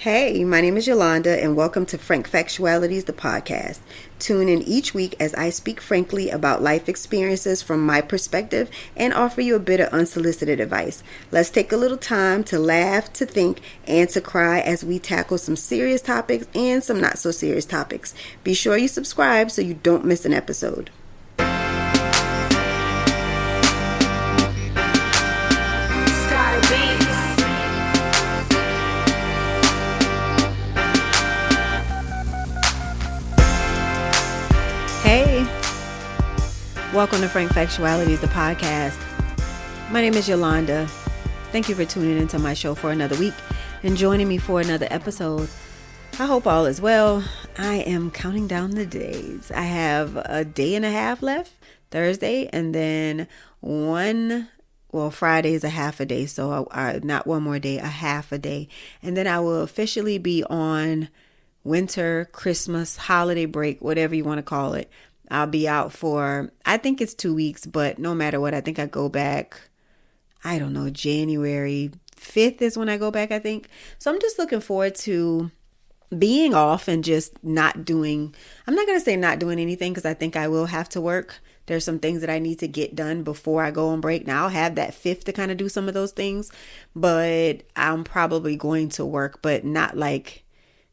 Hey, my name is Yolanda, and welcome to Frank Factualities, the podcast. Tune in each week as I speak frankly about life experiences from my perspective and offer you a bit of unsolicited advice. Let's take a little time to laugh, to think, and to cry as we tackle some serious topics and some not so serious topics. Be sure you subscribe so you don't miss an episode. Hey, welcome to Frank Factualities, the podcast. My name is Yolanda. Thank you for tuning into my show for another week and joining me for another episode. I hope all is well. I am counting down the days. I have a day and a half left, Thursday, and then Friday is a half a day, so not one more day, a half a day. And then I will officially be on winter, Christmas, holiday break, whatever you want to call it. I'll be out for, I think it's 2 weeks, but no matter what, I think I go back, I don't know, January 5th is when I go back, I think. So I'm just looking forward to being off and just not doing, I'm not going to say not doing anything because I think I will have to work. There's some things that I need to get done before I go on break. Now I'll have that 5th to kind of do some of those things, but I'm probably going to work, but not like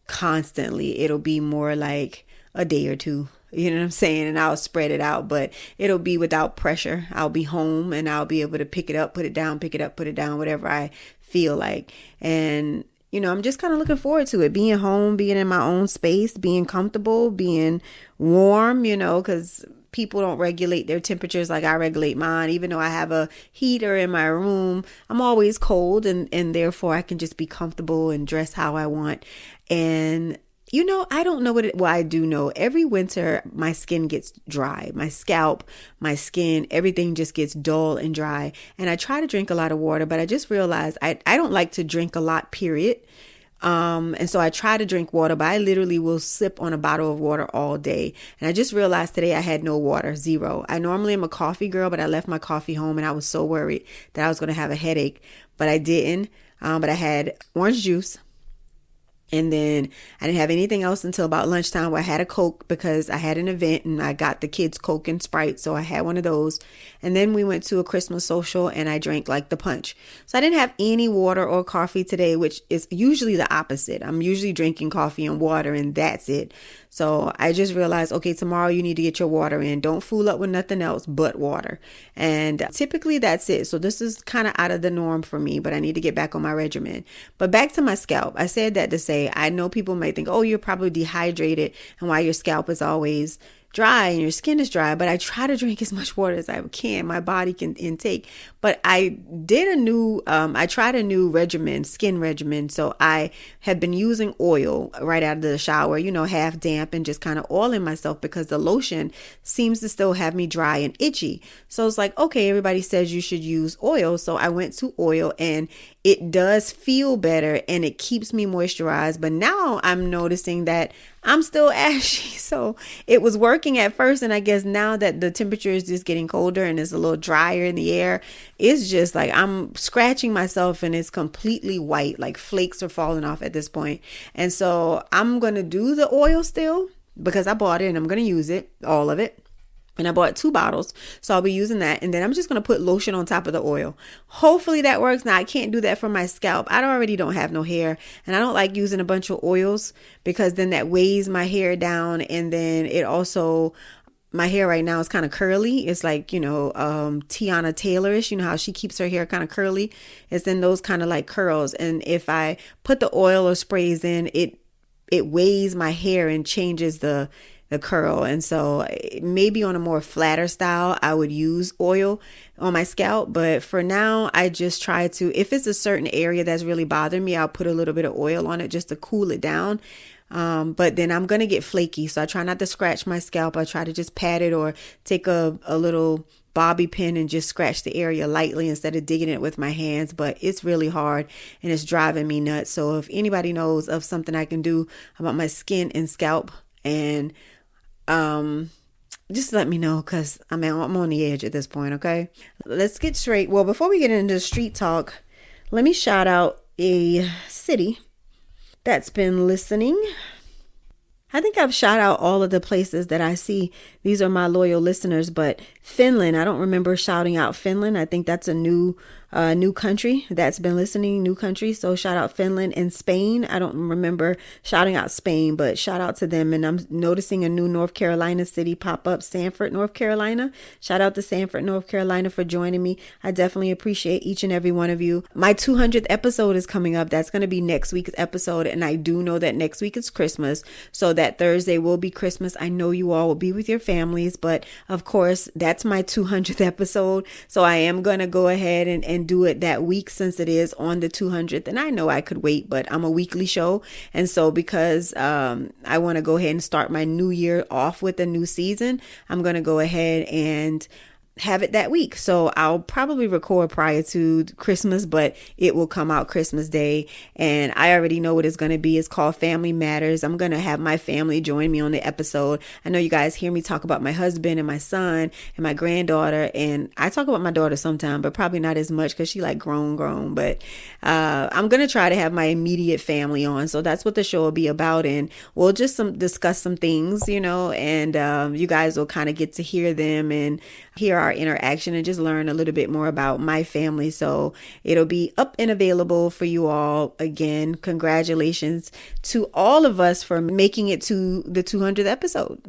constantly. It'll be more like a day or two, you know what I'm saying? And I'll spread it out, but it'll be without pressure. I'll be home and I'll be able to pick it up, put it down, pick it up, put it down, whatever I feel like. And, you know, I'm just kind of looking forward to it, being home, being in my own space, being comfortable, being warm, you know, because people don't regulate their temperatures like I regulate mine. Even though I have a heater in my room, I'm always cold and therefore I can just be comfortable and dress how I want. And, you know, I don't know well, I do know every winter my skin gets dry. My scalp, my skin, everything just gets dull and dry. And I try to drink a lot of water, but I just realized I don't like to drink a lot, period. And so I try to drink water, but I literally will sip on a bottle of water all day. And I just realized today I had no water, zero. I normally am a coffee girl, but I left my coffee home and I was so worried that I was going to have a headache, but I didn't. But I had orange juice. And then I didn't have anything else until about lunchtime where I had a Coke because I had an event and I got the kids Coke and Sprite. So I had one of those. And then we went to a Christmas social and I drank like the punch. So I didn't have any water or coffee today, which is usually the opposite. I'm usually drinking coffee and water and that's it. So I just realized, okay, tomorrow you need to get your water in. Don't fool up with nothing else but water. And typically that's it. So this is kind of out of the norm for me, but I need to get back on my regimen. But back to my scalp. I said that to say, I know people may think, oh, you're probably dehydrated and why your scalp is always dry and your skin is dry, but I try to drink as much water as I can, my body can intake. But I tried a new skin regimen. So I have been using oil right out of the shower, you know, half damp and just kind of oiling myself because the lotion seems to still have me dry and itchy. So it's like, okay, everybody says you should use oil. So I went to oil and it does feel better and it keeps me moisturized. But now I'm noticing that I'm still ashy. So it was working at first. And I guess now that the temperature is just getting colder and it's a little drier in the air, it's just like I'm scratching myself and it's completely white, like flakes are falling off at this point. And so I'm going to do the oil still because I bought it and I'm going to use it, all of it. And I bought 2 bottles. So I'll be using that. And then I'm just going to put lotion on top of the oil. Hopefully that works. Now I can't do that for my scalp. I already don't have no hair. And I don't like using a bunch of oils because then that weighs my hair down. And then it also, my hair right now is kind of curly. It's like, you know, Tiana Taylorish, you know how she keeps her hair kind of curly. It's in those kind of like curls. And if I put the oil or sprays in, it weighs my hair and changes the curl. And so maybe on a more flatter style, I would use oil on my scalp. But for now, I just try to, if it's a certain area that's really bothering me, I'll put a little bit of oil on it just to cool it down. But then I'm going to get flaky. So I try not to scratch my scalp. I try to just pat it or take a little bobby pin and just scratch the area lightly instead of digging it with my hands. But it's really hard and it's driving me nuts. So if anybody knows of something I can do about my skin and scalp and just let me know because I'm on the edge at this point. Okay, let's get straight. Well, before we get into street talk, let me shout out a city that's been listening. I think I've shot out all of the places that I see. These are my loyal listeners, but Finland, I don't remember shouting out Finland. I think that's a new country that's been listening, new country. So shout out Finland and Spain. I don't remember shouting out Spain, but shout out to them. And I'm noticing a new North Carolina city pop up, Sanford, North Carolina. Shout out to Sanford, North Carolina for joining me. I definitely appreciate each and every one of you. My 200th episode is coming up. That's going to be next week's episode. And I do know that next week is Christmas. So that Thursday will be Christmas. I know you all will be with your families, but of course, that's my 200th episode. So I am going to go ahead and do it that week since it is on the 200th. And I know I could wait, but I'm a weekly show. And so because I want to go ahead and start my new year off with a new season, I'm going to go ahead and have it that week. So I'll probably record prior to Christmas, but it will come out Christmas Day. And I already know what it's going to be. It's called Family Matters. I'm going to have my family join me on the episode. I know you guys hear me talk about my husband and my son and my granddaughter. And I talk about my daughter sometime, but probably not as much because she like grown. But I'm going to try to have my immediate family on. So that's what the show will be about. And we'll just discuss some things, and you guys will kind of get to hear them and hear our interaction and just learn a little bit more about my family. So it'll be up and available for you all. Again, congratulations to all of us for making it to the 200th episode.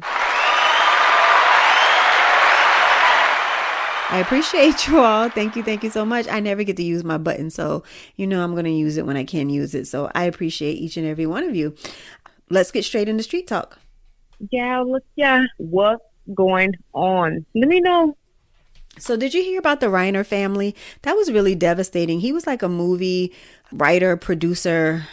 I appreciate you all. Thank you so much. I never get to use my button, so I'm going to use it when I can use it. So I appreciate each and every one of you. Let's get straight into street talk. Yeah, what's going on? Let me know. So did you hear about the Reiner family? That was really devastating. He was like a movie writer, producer.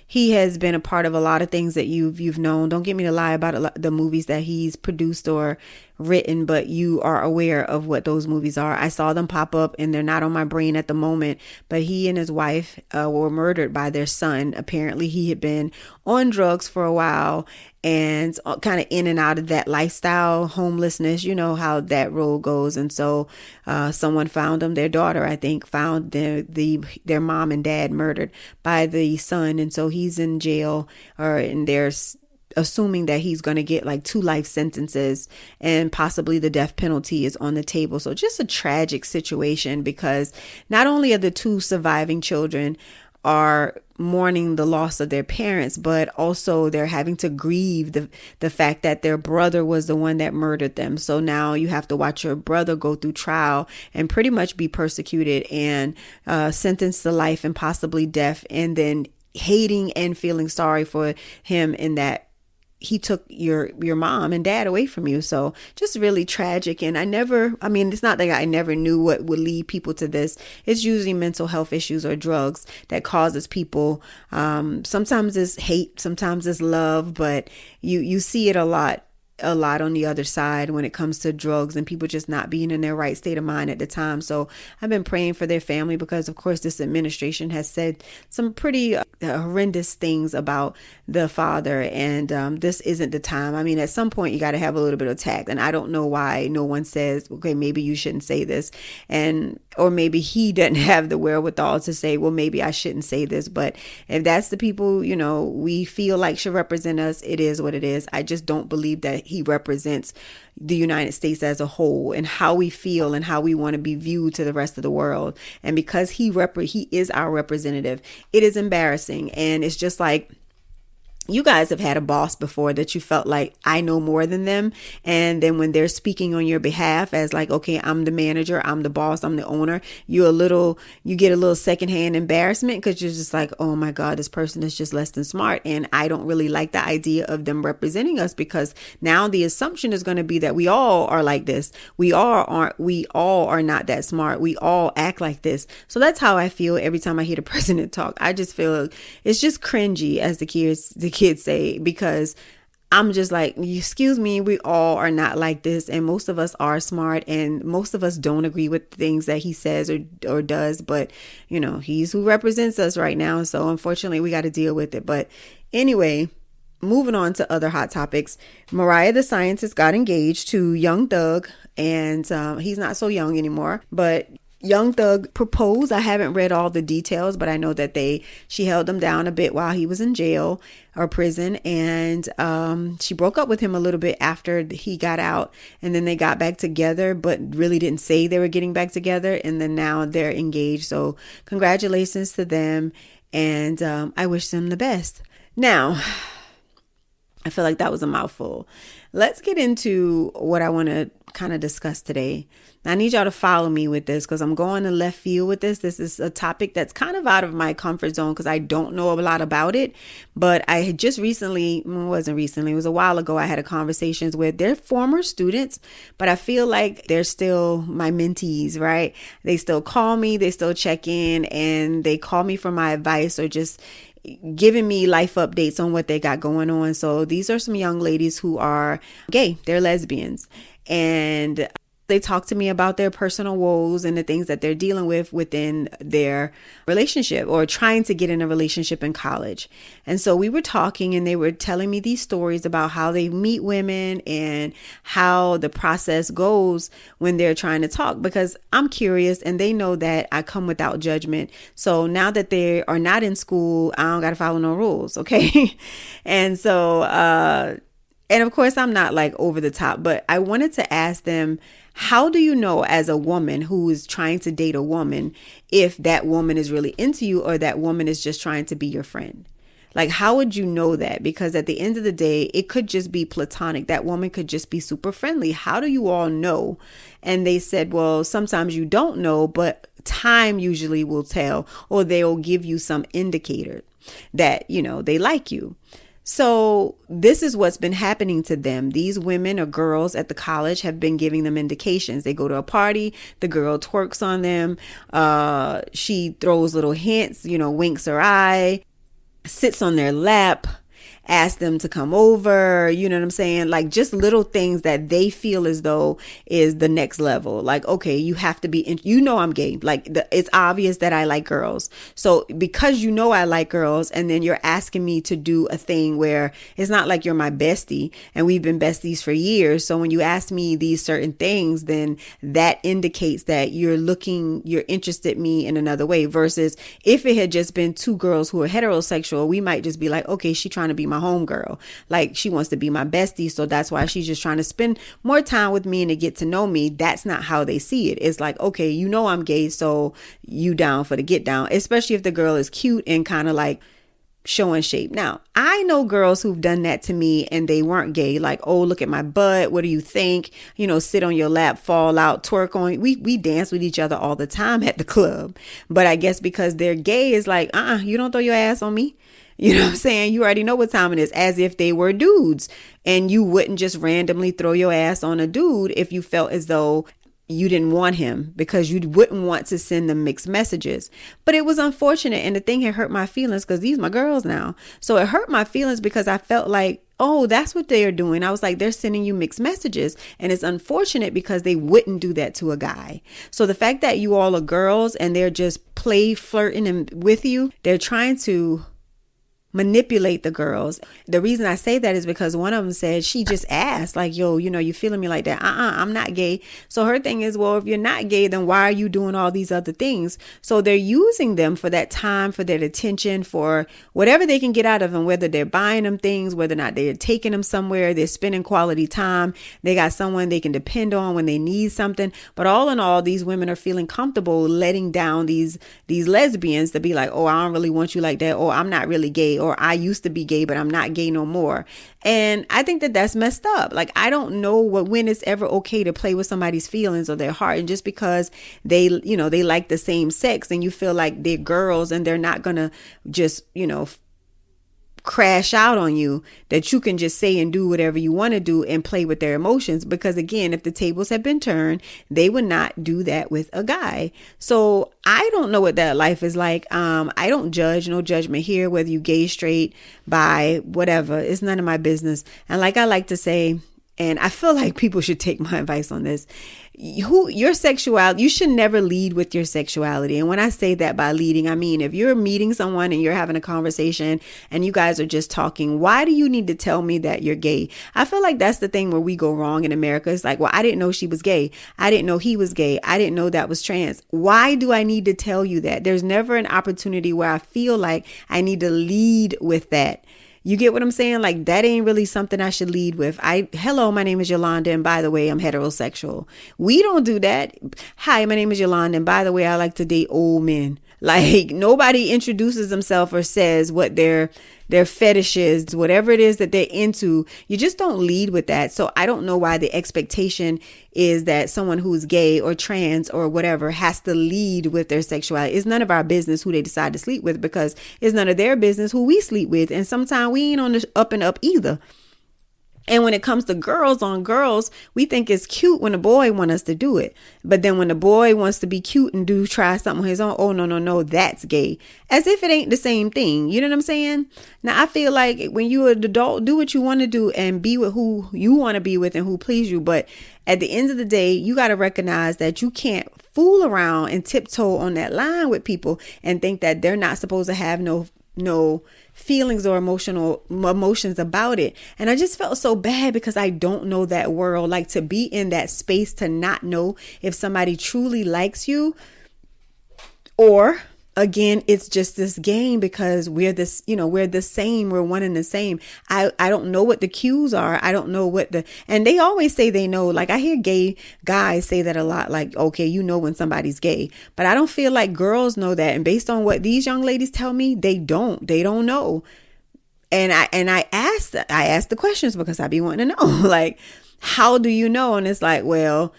He has been a part of a lot of things that you've known. Don't get me to lie about the movies that he's produced or written, but you are aware of what those movies are. I saw them pop up and they're not on my brain at the moment, but he and his wife were murdered by their son. Apparently he had been on drugs for a while and kind of in and out of that lifestyle, homelessness, you know how that road goes. And so someone found them, their daughter, I think, found their mom and dad murdered by the son. And so he's in jail, and there's assuming that he's going to get like 2 life sentences and possibly the death penalty is on the table. So just a tragic situation, because not only are the 2 surviving children are mourning the loss of their parents, but also they're having to grieve the fact that their brother was the one that murdered them. So now you have to watch your brother go through trial and pretty much be persecuted and sentenced to life and possibly death, and then hating and feeling sorry for him in that he took your mom and dad away from you. So just really tragic. And it's not that I never knew what would lead people to this. It's usually mental health issues or drugs that causes people. Sometimes it's hate, sometimes it's love, but you see it a lot on the other side when it comes to drugs and people just not being in their right state of mind at the time. So I've been praying for their family, because of course this administration has said some pretty horrendous things about the father, and this isn't the time. I mean, at some point you got to have a little bit of tact, and I don't know why no one says, okay, maybe you shouldn't say this, or maybe he doesn't have the wherewithal to say, well, maybe I shouldn't say this. But if that's the people we feel like should represent us, it is what it is. I just don't believe that he represents the United States as a whole and how we feel and how we want to be viewed to the rest of the world. And because he is our representative, it is embarrassing. And it's just like, you guys have had a boss before that you felt like, I know more than them. And then when they're speaking on your behalf as like, okay, I'm the manager, I'm the boss, I'm the owner, you get a little secondhand embarrassment, because you're just like, oh my God, this person is just less than smart. And I don't really like the idea of them representing us, because now the assumption is going to be that we all are like this. We all are not that smart. We all act like this. So that's how I feel every time I hear the president talk. I just feel it's just cringy, as the kids say, because I'm just like, excuse me, we all are not like this. And most of us are smart, and most of us don't agree with things that he says or does. But, he's who represents us right now. So unfortunately, we got to deal with it. But anyway, moving on to other hot topics. Mariah the Scientist got engaged to Young Thug, and he's not so young anymore. But Young Thug proposed. I haven't read all the details, but I know that she held him down a bit while he was in jail or prison, and she broke up with him a little bit after he got out, and then they got back together, but really didn't say they were getting back together, and then now they're engaged. So congratulations to them, and I wish them the best. Now, I feel like that was a mouthful. Let's get into what I want to kind of discuss today. I need y'all to follow me with this because I'm going to left field with this. This is a topic that's kind of out of my comfort zone because I don't know a lot about it. But I had just recently, it was a while ago, I had a conversations with their former students, but I feel like they're still my mentees, right? They still call me, they still check in, and they call me for my advice or just giving me life updates on what they got going on. So these are some young ladies who are gay, they're lesbians, and they talk to me about their personal woes and the things that they're dealing with within their relationship or trying to get in a relationship in college. And so we were talking and they were telling me these stories about how they meet women and how the process goes when they're trying to talk, because I'm curious and they know that I come without judgment. So now that they are not in school, I don't got to follow no rules. Okay. And so, and of course, I'm not like over the top, but I wanted to ask them, how do you know as a woman who is trying to date a woman if that woman is really into you or that woman is just trying to be your friend? Like, how would you know that? Because at the end of the day, it could just be platonic. That woman could just be super friendly. How do you all know? And they said, well, sometimes you don't know, but time usually will tell, or they'll give you some indicator that, they like you. So this is what's been happening to them. These women or girls at the college have been giving them indications. They go to a party, the girl twerks on them. She throws little hints, winks her eye, sits on their lap, ask them to come over, you know what I'm saying? Like just little things that they feel as though is the next level. Like, okay, you have to be, I'm gay. Like it's obvious that I like girls. So because I like girls, and then you're asking me to do a thing where it's not like you're my bestie and we've been besties for years. So when you ask me these certain things, then that indicates that you're interested in me in another way, versus if it had just been two girls who are heterosexual, we might just be like, okay, she trying to be my homegirl. Like she wants to be my bestie. So that's why she's just trying to spend more time with me and to get to know me. That's not how they see it. It's like, okay, I'm gay, so you down for the get down, especially if the girl is cute and kind of like showing shape. Now, I know girls who've done that to me and they weren't gay. Like, oh, look at my butt. What do you think? Sit on your lap, fall out, twerk on. We dance with each other all the time at the club. But I guess because they're gay, it's like, you don't throw your ass on me. You know what I'm saying? You already know what time it is, as if they were dudes, and you wouldn't just randomly throw your ass on a dude if you felt as though you didn't want him, because you wouldn't want to send them mixed messages. But it was unfortunate. And the thing had hurt my feelings because these are my girls now. So it hurt my feelings because I felt like, oh, that's what they are doing. I was like, they're sending you mixed messages. And it's unfortunate because they wouldn't do that to a guy. So the fact that you all are girls and they're just flirting with you, they're trying to manipulate the girls. The reason I say that is because one of them said, she just asked like, yo, you feeling me like that? I'm not gay. So her thing is, well, if you're not gay, then why are you doing all these other things? So they're using them for that time, for their attention, for whatever they can get out of them, whether they're buying them things, whether or not they're taking them somewhere, they're spending quality time. They got someone they can depend on when they need something. But all in all, these women are feeling comfortable letting down these lesbians to be like, oh, I don't really want you like that. Or I'm not really gay. Or I used to be gay, but I'm not gay no more. And I think that that's messed up. Like, I don't know when it's ever okay to play with somebody's feelings or their heart. And just because they like the same sex and you feel like they're girls and they're not going to just, crash out on you, that you can just say and do whatever you want to do and play with their emotions. Because again, if the tables had been turned, they would not do that with a guy. So I don't know what that life is like. I don't judge, no judgment here, whether you gay, straight, bi, whatever. It's none of my business. And like I like to say, and I feel like people should take my advice on this. Your sexuality, you should never lead with your sexuality. And when I say that by leading, I mean, if you're meeting someone and you're having a conversation and you guys are just talking, why do you need to tell me that you're gay? I feel like that's the thing where we go wrong in America. It's like, well, I didn't know she was gay. I didn't know he was gay. I didn't know that was trans. Why do I need to tell you that? There's never an opportunity where I feel like I need to lead with that. You get what I'm saying? Like, that ain't really something I should lead with. Hello, my name is Yolanda, and by the way, I'm heterosexual. We don't do that. Hi, my name is Yolanda, and by the way, I like to date old men. Like, nobody introduces themselves or says what their fetish is, whatever it is that they're into. You just don't lead with that. So I don't know why the expectation is that someone who's gay or trans or whatever has to lead with their sexuality. It's none of our business who they decide to sleep with, because it's none of their business who we sleep with. And sometimes we ain't on the up and up either. And when it comes to girls on girls, we think it's cute when a boy wants us to do it. But then when the boy wants to be cute and try something on his own, oh, no, that's gay. As if it ain't the same thing. You know what I'm saying? Now, I feel like when you're an adult, do what you want to do and be with who you want to be with and who please you. But at the end of the day, you got to recognize that you can't fool around and tiptoe on that line with people and think that they're not supposed to have no feelings or emotions about it. And I just felt so bad because I don't know that world. Like, to be in that space, to not know if somebody truly likes you, or again, it's just this game because we're the same. We're one and the same. I don't know what the cues are. I don't know and they always say they know. Like, I hear gay guys say that a lot. Like, okay, you know when somebody's gay, but I don't feel like girls know that. And based on what these young ladies tell me, they don't know. And I asked the questions because I be wanting to know, like, how do you know? And it's like, well,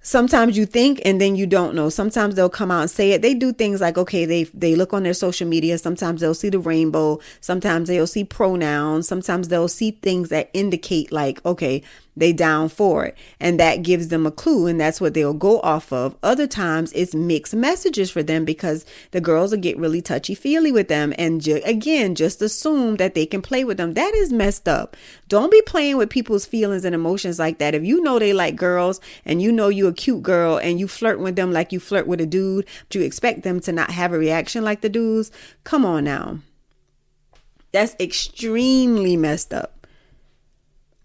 sometimes you think and then you don't know. Sometimes they'll come out and say it. They do things like, okay, they look on their social media. Sometimes they'll see the rainbow. Sometimes they'll see pronouns. Sometimes they'll see things that indicate like, okay, they down for it. And that gives them a clue, and that's what they'll go off of. Other times it's mixed messages for them because the girls will get really touchy feely with them. And again, just assume that they can play with them. That is messed up. Don't be playing with people's feelings and emotions like that. If you know they like girls and you know you're a cute girl and you flirt with them like you flirt with a dude, but you expect them to not have a reaction like the dudes, come on now. That's extremely messed up.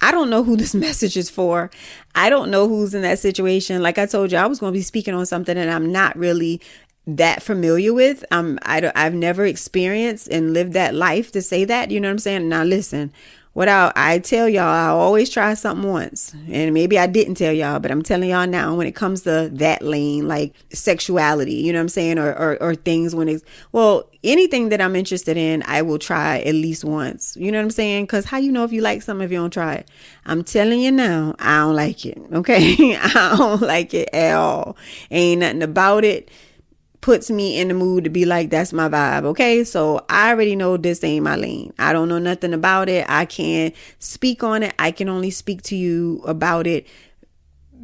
I don't know who this message is for. I don't know who's in that situation. Like I told you, I was going to be speaking on something that I'm not really that familiar with. I've never experienced and lived that life to say that. You know what I'm saying? Now listen, what I tell y'all, I always try something once, and maybe I didn't tell y'all, but I'm telling y'all now, when it comes to that lane, like sexuality, you know what I'm saying? Or things when it's, well, anything that I'm interested in, I will try at least once. You know what I'm saying? Because how you know if you like something if you don't try it? I'm telling you now, I don't like it. Okay. I don't like it at all. Ain't nothing about it puts me in the mood to be like, that's my vibe. Okay. So I already know this ain't my lane. I don't know nothing about it. I can't speak on it. I can only speak to you about it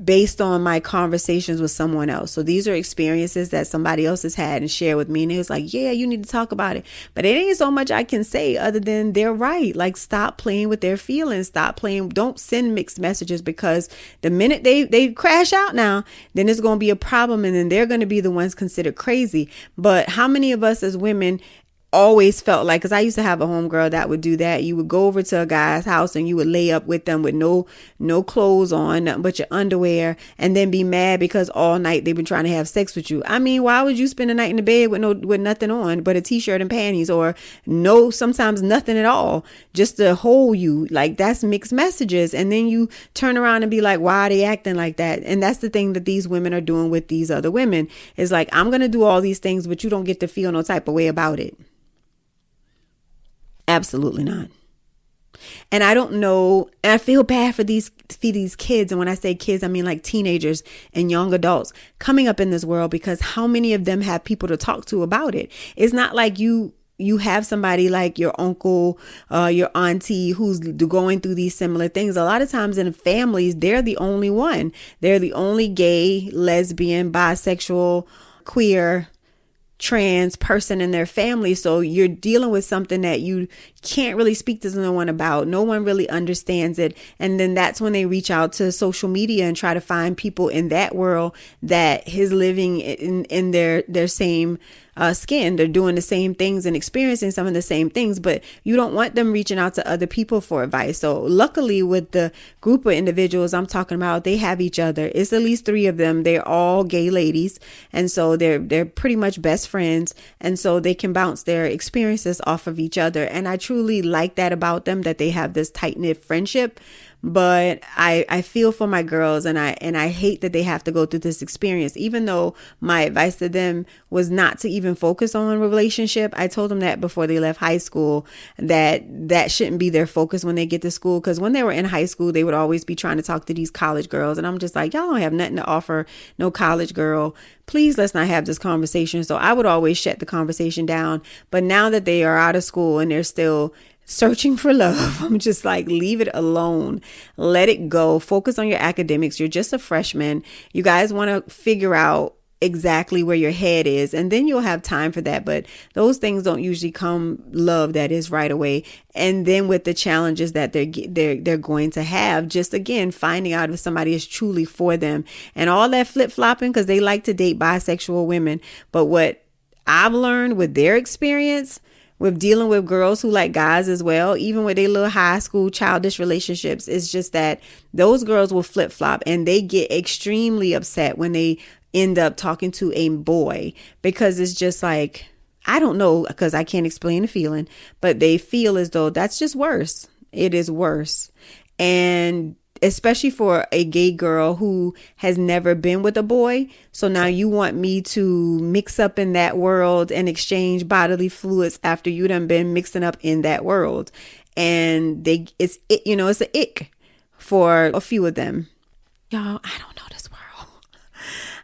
based on my conversations with someone else. So these are experiences that somebody else has had and shared with me. And it was like, yeah, you need to talk about it. But it ain't so much I can say other than they're right. Like, stop playing with their feelings. Stop playing. Don't send mixed messages, because the minute they crash out now, then it's going to be a problem. And then they're going to be the ones considered crazy. But how many of us as women always felt like, because I used to have a homegirl that would do that. You would go over to a guy's house and you would lay up with them with no clothes on, nothing but your underwear, and then be mad because all night they've been trying to have sex with you. I mean, why would you spend the night in the bed with nothing on but a t-shirt and panties, or sometimes nothing at all, just to hold you? Like, that's mixed messages. And then you turn around and be like, why are they acting like that? And that's the thing that these women are doing with these other women. Is like, I'm going to do all these things, but you don't get to feel no type of way about it. Absolutely not. And I don't know. And I feel bad for these kids. And when I say kids, I mean like teenagers and young adults coming up in this world, because how many of them have people to talk to about it? It's not like you have somebody like your uncle, your auntie who's going through these similar things. A lot of times in families, they're the only one. They're the only gay, lesbian, bisexual, queer trans person in their family. So you're dealing with something that you can't really speak to no one about. No one really understands it. And then that's when they reach out to social media and try to find people in that world that is living in their same skin. They're doing the same things and experiencing some of the same things, but you don't want them reaching out to other people for advice. So luckily with the group of individuals I'm talking about, they have each other. It's at least 3 of them. They're all gay ladies. And so they're pretty much best friends. And so they can bounce their experiences off of each other. And I truly like that about them, that they have this tight knit friendship. But I feel for my girls, and I hate that they have to go through this experience. Even though my advice to them was not to even focus on relationship, I told them that before they left high school, that shouldn't be their focus when they get to school. Because when they were in high school, they would always be trying to talk to these college girls, and I'm just like, y'all don't have nothing to offer no college girl. Please, let's not have this conversation. So I would always shut the conversation down. But now that they are out of school and they're still searching for love, I'm just like, leave it alone. Let it go. Focus on your academics. You're just a freshman. You guys want to figure out exactly where your head is, and then you'll have time for that. But those things don't usually come, love that is, right away. And then with the challenges that they're going to have, just again finding out if somebody is truly for them, and all that flip-flopping, because they like to date bisexual women. But what I've learned with their experience with dealing with girls who like guys as well, even with their little high school childish relationships, it's just that those girls will flip flop, and they get extremely upset when they end up talking to a boy, because it's just like, I don't know, because I can't explain the feeling, but they feel as though that's just worse. It is worse. And especially for a gay girl who has never been with a boy. So now you want me to mix up in that world and exchange bodily fluids after you done been mixing up in that world. And it's an ick for a few of them. Y'all, I don't know this world.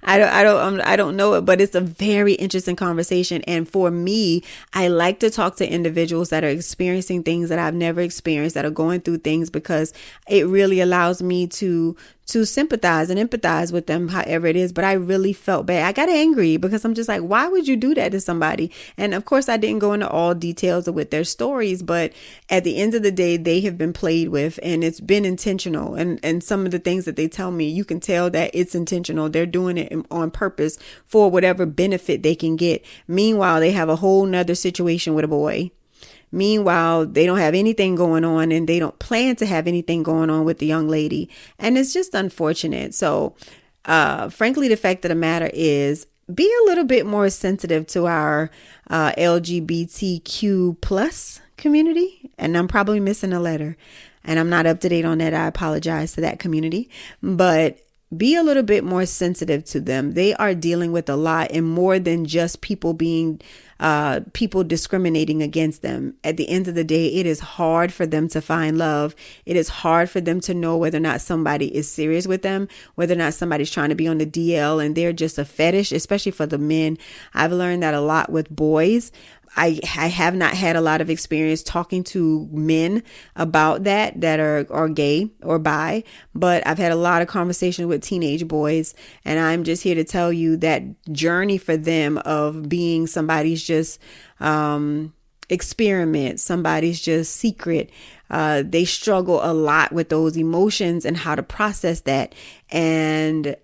I don't know it, but it's a very interesting conversation. And for me, I like to talk to individuals that are experiencing things that I've never experienced, that are going through things, because it really allows me to sympathize and empathize with them, however it is. But I really felt bad. I got angry because I'm just like, why would you do that to somebody? And of course, I didn't go into all details with their stories, but at the end of the day, they have been played with, and it's been intentional. And some of the things that they tell me, you can tell that it's intentional. They're doing it on purpose for whatever benefit they can get. Meanwhile, they have a whole nother situation with a boy. Meanwhile, they don't have anything going on, and they don't plan to have anything going on with the young lady. And it's just unfortunate. So, frankly, the fact of the matter is, be a little bit more sensitive to our LGBTQ plus community. And I'm probably missing a letter, and I'm not up to date on that. I apologize to that community, but be a little bit more sensitive to them. They are dealing with a lot, and more than just people discriminating against them. At the end of the day, it is hard for them to find love. It is hard for them to know whether or not somebody is serious with them, whether or not somebody's trying to be on the DL and they're just a fetish, especially for the men. I've learned that a lot with boys. I have not had a lot of experience talking to men about that are gay or bi, but I've had a lot of conversations with teenage boys, and I'm just here to tell you that journey for them of being somebody's just experiment, somebody's just secret. They struggle a lot with those emotions and how to process that. And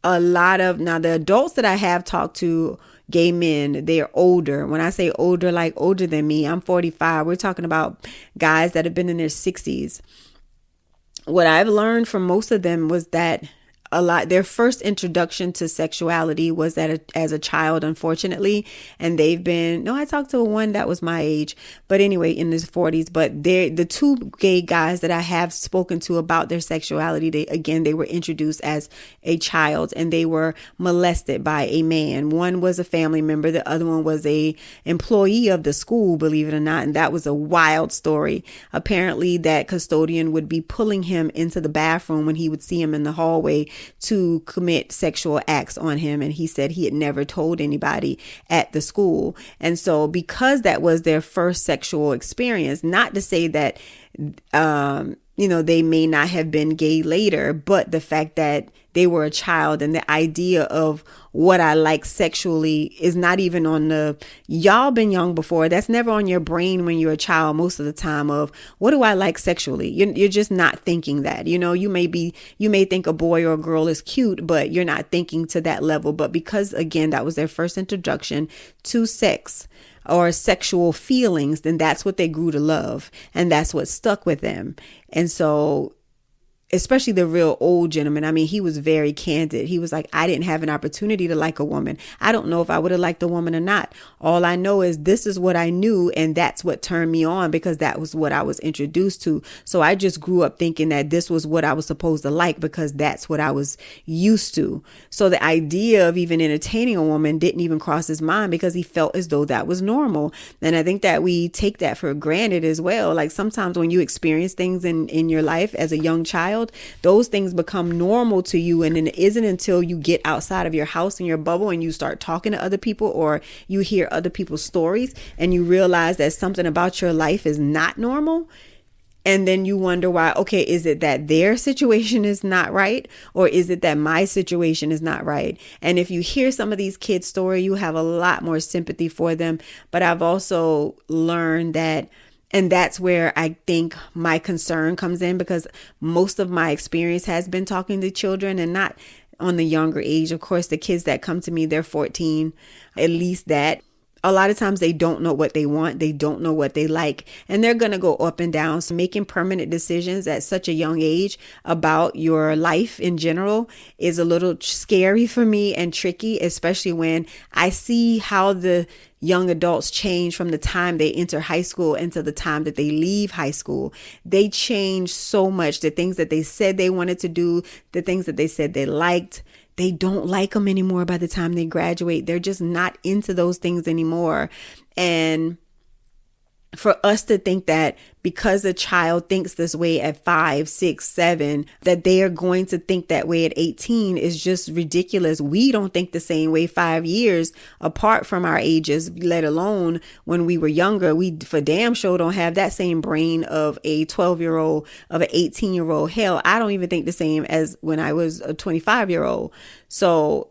now the adults that I have talked to, gay men, they're older. When I say older, like older than me, I'm 45. We're talking about guys that have been in their 60s. What I've learned from most of them was that their first introduction to sexuality was as a child, unfortunately. And I talked to one that was my age, but anyway, in his 40s. But the 2 gay guys that I have spoken to about their sexuality, they were introduced as a child, and they were molested by a man. One was a family member. The other one was a employee of the school, believe it or not. And that was a wild story. Apparently that custodian would be pulling him into the bathroom when he would see him in the hallway to commit sexual acts on him. And he said he had never told anybody at the school. And so because that was their first sexual experience, not to say that, they may not have been gay later, but the fact that they were a child and the idea of what I like sexually is not even on y'all been young before. That's never on your brain when you're a child most of the time of what do I like sexually? You're just not thinking that, you may think a boy or a girl is cute, but you're not thinking to that level. But because again, that was their first introduction to sex or sexual feelings, then that's what they grew to love. And that's what stuck with them. And so especially the real old gentleman. I mean, he was very candid. He was like, I didn't have an opportunity to like a woman. I don't know if I would have liked a woman or not. All I know is this is what I knew. And that's what turned me on because that was what I was introduced to. So I just grew up thinking that this was what I was supposed to like because that's what I was used to. So the idea of even entertaining a woman didn't even cross his mind because he felt as though that was normal. And I think that we take that for granted as well. Like sometimes when you experience things in your life as a young child, those things become normal to you. And then it isn't until you get outside of your house and your bubble and you start talking to other people or you hear other people's stories and you realize that something about your life is not normal. And then you wonder why, okay, is it that their situation is not right? Or is it that my situation is not right? And if you hear some of these kids' story, you have a lot more sympathy for them. But I've also learned that and that's where I think my concern comes in because most of my experience has been talking to children and not on the younger age. Of course, the kids that come to me, they're 14, at least that. A lot of times they don't know what they want. They don't know what they like. And they're going to go up and down. So making permanent decisions at such a young age about your life in general is a little scary for me and tricky, especially when I see how the young adults change from the time they enter high school into the time that they leave high school. They change so much. The things that they said they wanted to do, the things that they said they liked, they don't like them anymore by the time they graduate. They're just not into those things anymore. And for us to think that because a child thinks this way at 5, 6, 7, that they are going to think that way at 18 is just ridiculous. We don't think the same way 5 years apart from our ages, let alone when we were younger. We for damn sure don't have that same brain of a 12-year-old, of an 18-year-old. Hell, I don't even think the same as when I was a 25-year-old. So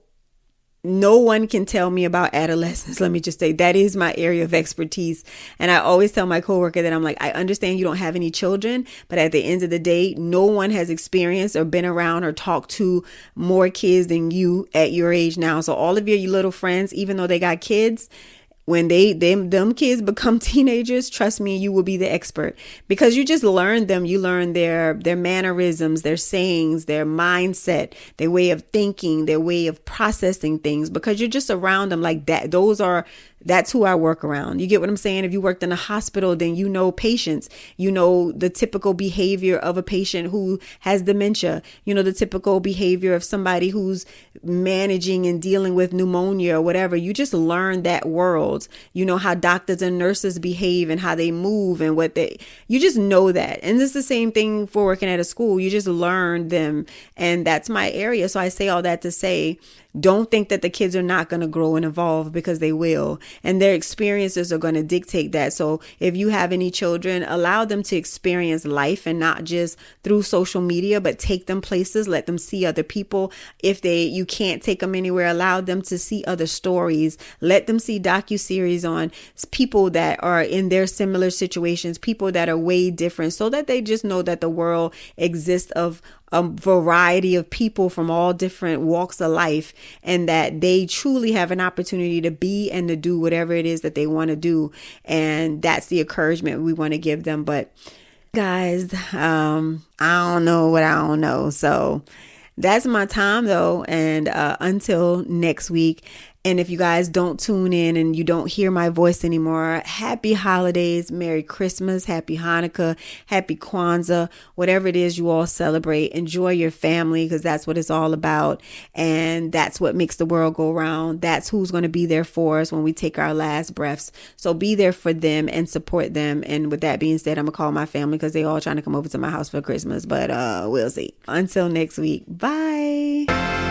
no one can tell me about adolescence. Let me just say that is my area of expertise. And I always tell my coworker that I'm like, I understand you don't have any children, but at the end of the day, no one has experienced or been around or talked to more kids than you at your age now. So all of your little friends, even though they got kids, when them kids become teenagers, trust me, you will be the expert because you just learn them. You learn their mannerisms, their sayings, their mindset, their way of thinking, their way of processing things because you're just around them like that. That's who I work around. You get what I'm saying? If you worked in a hospital, then you know patients, you know the typical behavior of a patient who has dementia, you know the typical behavior of somebody who's managing and dealing with pneumonia or whatever. You just learn that world. You know how doctors and nurses behave and how they move and you just know that. And it's the same thing for working at a school. You just learn them. And that's my area. So I say all that to say, don't think that the kids are not going to grow and evolve because they will. And their experiences are going to dictate that. So if you have any children, allow them to experience life and not just through social media, but take them places, let them see other people. If you can't take them anywhere, allow them to see other stories. Let them see docuseries on people that are in their similar situations, people that are way different, so that they just know that the world exists of a variety of people from all different walks of life, and that they truly have an opportunity to be and to do whatever it is that they want to do. And that's the encouragement we want to give them. But guys, I don't know what I don't know. So that's my time though. And until next week. And if you guys don't tune in and you don't hear my voice anymore, happy holidays, Merry Christmas, Happy Hanukkah, Happy Kwanzaa, whatever it is you all celebrate. Enjoy your family because that's what it's all about. And that's what makes the world go round. That's who's going to be there for us when we take our last breaths. So be there for them and support them. And with that being said, I'm going to call my family because they all trying to come over to my house for Christmas. But we'll see. Until next week. Bye.